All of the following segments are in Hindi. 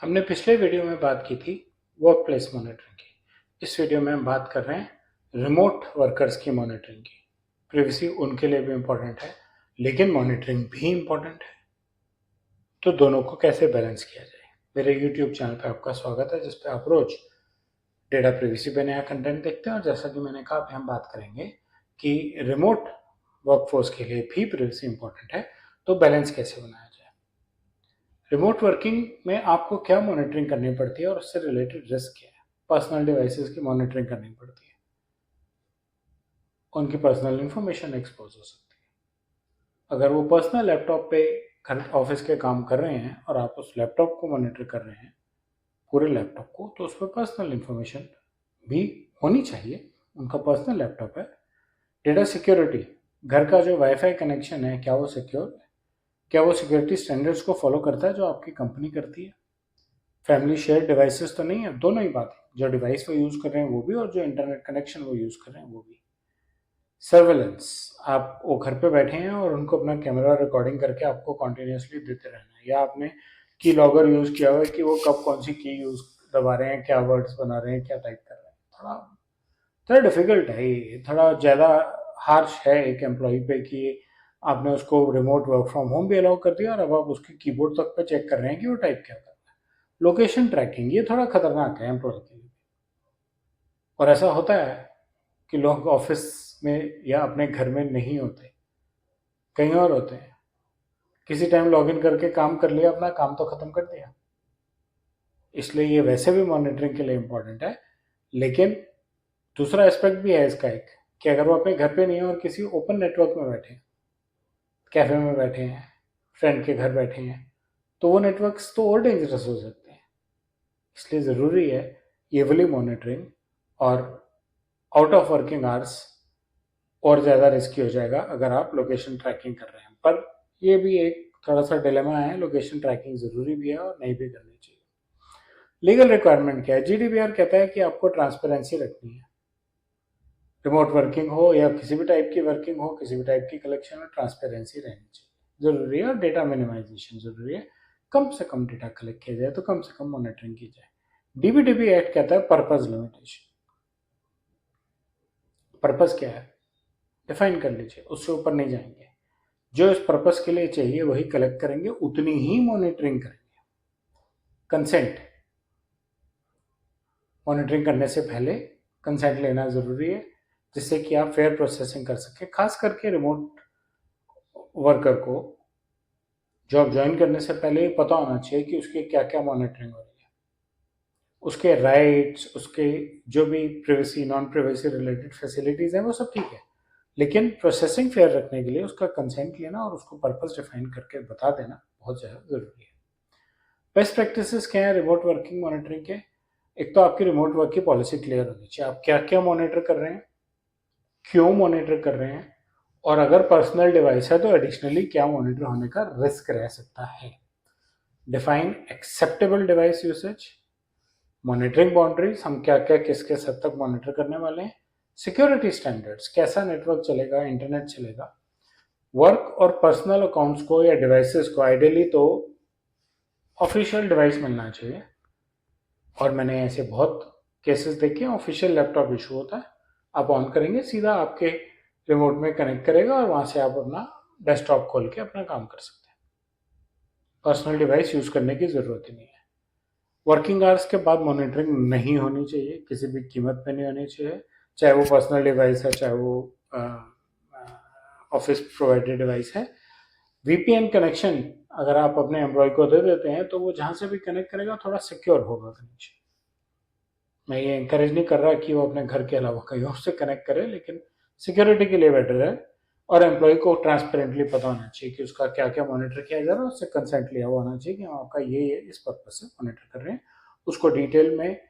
हमने पिछले वीडियो में बात की थी वर्क प्लेस मॉनिटरिंग की। इस वीडियो में हम बात कर रहे हैं रिमोट वर्कर्स की मॉनिटरिंग की। प्रिवेसी उनके लिए भी इम्पोर्टेंट है, लेकिन मॉनिटरिंग भी इम्पोर्टेंट है। तो दोनों को कैसे बैलेंस किया जाए। मेरे यूट्यूब चैनल पर आपका स्वागत है, जिस पे आप रोज डेटा प्रिवेसी पे नया कंटेंट देखते हैं। और जैसा कि मैंने कहा, हम बात करेंगे कि रिमोट वर्कफोर्स के लिए भी प्रिवेसी इम्पोर्टेंट है, तो बैलेंस कैसे बनाया जाए। रिमोट वर्किंग में आपको क्या मॉनिटरिंग करनी पड़ती है और उससे रिलेटेड रिस्क क्या है। पर्सनल डिवाइसेस की मॉनिटरिंग करनी पड़ती है, उनकी पर्सनल इंफॉर्मेशन एक्सपोज हो सकती है। अगर वो पर्सनल लैपटॉप पे घर ऑफिस के काम कर रहे हैं और आप उस लैपटॉप को मॉनिटर कर रहे हैं, पूरे लैपटॉप को, तो उस पर पर्सनल इंफॉर्मेशन भी होनी चाहिए। उनका पर्सनल लैपटॉप है। डेटा सिक्योरिटी, घर का जो वाईफाई कनेक्शन है, क्या वो सिक्योर है, क्या वो सिक्योरिटी स्टैंडर्ड्स को फॉलो करता है जो आपकी कंपनी करती है। फैमिली शेयर डिवाइसेस तो नहीं है, दोनों ही बात है। जो डिवाइस वो यूज कर रहे हैं वो भी, और जो इंटरनेट कनेक्शन वो यूज कर रहे हैं वो भी। सर्वेलेंस, आप वो घर पे बैठे हैं और उनको अपना कैमरा रिकॉर्डिंग करके आपको कॉन्टिन्यूसली देते रहना है, या आपने की लॉगर यूज किया हुआ है कि वो कब कौन सी की यूज दबा रहे हैं, क्या वर्ड्स बना रहे हैं, क्या टाइप कर रहे हैं। थोड़ा थोड़ा डिफिकल्ट है ये, थोड़ा ज़्यादा हार्श है एक एम्प्लॉय पे कि आपने उसको रिमोट वर्क फ्रॉम होम भी अलाउ कर दिया और अब आप उसके कीबोर्ड तक पे चेक कर रहे हैं कि वो टाइप क्या कर रहा है। लोकेशन ट्रैकिंग, ये थोड़ा खतरनाक है एम्प्लॉय के लिए। और ऐसा होता है कि लोग ऑफिस में या अपने घर में नहीं होते, कहीं और होते हैं। किसी टाइम लॉगिन करके काम कर लिया, अपना काम तो खत्म कर दिया। इसलिए ये वैसे भी मॉनिटरिंग के लिए इम्पोर्टेंट है। लेकिन दूसरा एस्पेक्ट भी है इसका एक, कि अगर वो अपने घर पे नहीं है और किसी ओपन नेटवर्क में बैठे हैं, कैफे में बैठे हैं, फ्रेंड के घर बैठे हैं, तो वो नेटवर्क्स तो और डेंजरस हो सकते हैं। इसलिए ज़रूरी है ये वाली मॉनिटरिंग। और आउट ऑफ वर्किंग आवर्स और ज़्यादा रिस्की हो जाएगा अगर आप लोकेशन ट्रैकिंग कर रहे हैं। पर ये भी एक थोड़ा सा डिलेमा है, लोकेशन ट्रैकिंग ज़रूरी भी है और नहीं भी करनी चाहिए। लीगल रिक्वायरमेंट क्या है? जीडीपीआर कहता है कि आपको ट्रांसपेरेंसी रखनी है। रिमोट वर्किंग हो या किसी भी टाइप की वर्किंग हो, किसी भी टाइप की कलेक्शन में ट्रांसपेरेंसी रहनी चाहिए, जरूरी है। और डेटा मिनिमाइजेशन जरूरी है, कम से कम डेटा कलेक्ट किया जाए तो कम से कम मॉनिटरिंग की जाए। डीबीडीबी एक्ट कहता है पर्पज लिमिटेशन। पर्पज क्या है, डिफाइन कर लीजिए, उससे ऊपर नहीं जाएंगे। जो इस पर्पज के लिए चाहिए वही कलेक्ट करेंगे, उतनी ही मॉनिटरिंग करेंगे। कंसेंट, मॉनिटरिंग करने से पहले कंसेंट लेना जरूरी है, जिससे कि आप फेयर प्रोसेसिंग कर सके। खास करके रिमोट वर्कर को जॉब ज्वाइन करने से पहले पता होना चाहिए कि उसकी क्या क्या मॉनिटरिंग हो रही है, उसके राइट्स, उसके जो भी privacy non privacy related facilities हैं वो सब ठीक है। लेकिन प्रोसेसिंग फेयर रखने के लिए उसका कंसेंट लेना और उसको पर्पस डिफाइन करके बता देना बहुत ज़्यादा ज़रूरी है। बेस्ट प्रैक्टिसेस क्या है रिमोट वर्किंग मॉनिटरिंग के? एक तो आपकी रिमोट वर्क की पॉलिसी क्लियर होनी चाहिए, आप क्या क्या मॉनिटर कर रहे हैं, क्यों मॉनिटर कर रहे हैं, और अगर पर्सनल डिवाइस है तो एडिशनली क्या मॉनिटर होने का रिस्क रह सकता है। Define acceptable device usage, monitoring boundaries, हम क्या क्या किस किस हद तक मॉनिटर करने वाले हैं। सिक्योरिटी स्टैंडर्ड्स, कैसा नेटवर्क चलेगा, इंटरनेट चलेगा। वर्क और पर्सनल अकाउंट्स को या डिवाइसेस को आइडियली तो ऑफिशियल डिवाइस मिलना चाहिए। और मैंने ऐसे बहुत केसेस देखे हैं, ऑफिशियल लैपटॉप इशू होता है, आप ऑन करेंगे सीधा आपके रिमोट में कनेक्ट करेगा और वहां से आप अपना डेस्कटॉप खोल के अपना काम कर सकते हैं। पर्सनल डिवाइस यूज करने की जरूरत ही नहीं है। वर्किंग आवर्स के बाद मॉनिटरिंग नहीं होनी चाहिए, किसी भी कीमत पे नहीं होनी चाहिए, चाहे वो पर्सनल डिवाइस है, चाहे वो ऑफिस प्रोवाइडेड डिवाइस है। वीपीएन कनेक्शन अगर आप अपने एम्प्लॉय को दे देते हैं तो वो जहां से भी कनेक्ट करेगा थोड़ा सिक्योर होगा कनेक्शन। मैं ये इंकरेज नहीं कर रहा कि वो अपने घर के अलावा कहीं और से कनेक्ट करे, लेकिन सिक्योरिटी के लिए बेटर है। और एम्प्लॉय को ट्रांसपेरेंटली पता होना चाहिए कि उसका क्या क्या मॉनिटर किया जा रहा है, उससे कंसेंट लिया हुआ होना चाहिए कि हम आपका ये इस पर्पज से मॉनिटर कर रहे हैं। उसको डिटेल में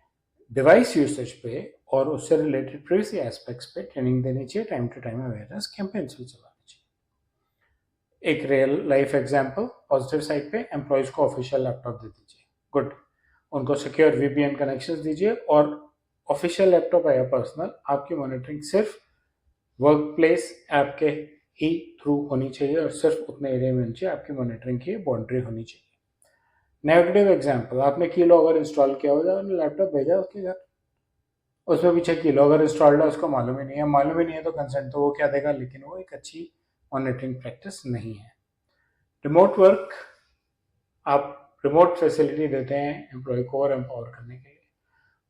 डिवाइस यूसेज पे और उससे रिलेटेड प्रिवेसी एस्पेक्ट्स पे ट्रेनिंग देनी चाहिए, time to time awareness campaigns भी चलानी चाहिए। एक real life example positive side पे, एम्प्लॉयज को ऑफिशियल लैपटॉप दे दीजिए, गुड। उनको सिक्योर वीपीएन कनेक्शन दीजिए, और ऑफिशियल लैपटॉप है या पर्सनल, आपकी मॉनिटरिंग सिर्फ वर्क प्लेस ऐप के ही थ्रू होनी चाहिए और सिर्फ उतने एरिया में होनी चाहिए, आपकी मॉनिटरिंग की बाउंड्री होनी चाहिए। नेगेटिव एग्जाम्पल, आपने की लॉगर इंस्टॉल किया हो जाए, लैपटॉप भेजा उसके घर, उसमें पीछे की लॉगर इंस्टॉल्ड है, उसको मालूम ही नहीं है, मालूम ही नहीं है तो कंसेंट तो वो क्या देगा, लेकिन वो एक अच्छी मॉनिटरिंग प्रैक्टिस नहीं है। रिमोट वर्क, आप रिमोट फैसिलिटी देते हैं एम्प्लॉय को और एम्पावर करने के लिए,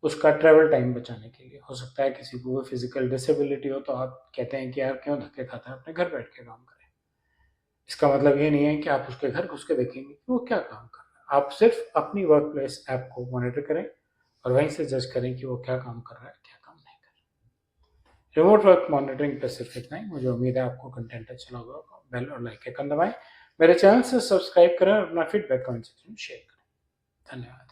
उसका ट्रैवल टाइम बचाने के लिए। हो सकता है किसी को फिजिकल डिसेबिलिटी हो, तो आप कहते हैं कि यार क्यों धक्के खाता है, अपने घर बैठ के काम करें। इसका मतलब ये नहीं है कि आप उसके घर घुस के देखेंगे कि वो क्या काम कर रहा है। आप सिर्फ अपनी वर्क प्लेस ऐप को मॉनिटर करें और वहीं से जज करें कि वो क्या काम कर रहा है, क्या काम नहीं कर रहा। रिमोट वर्क मॉनिटरिंग पे सिर्फ इतना ही। मुझे उम्मीद है आपको कंटेंट अच्छा लगा होगा। बेल और लाइक के आइकन दबाएं, मेरे चैनल से सब्सक्राइब करें और अपना फीडबैक कमेंट सेक्शन में शेयर करें। धन्यवाद।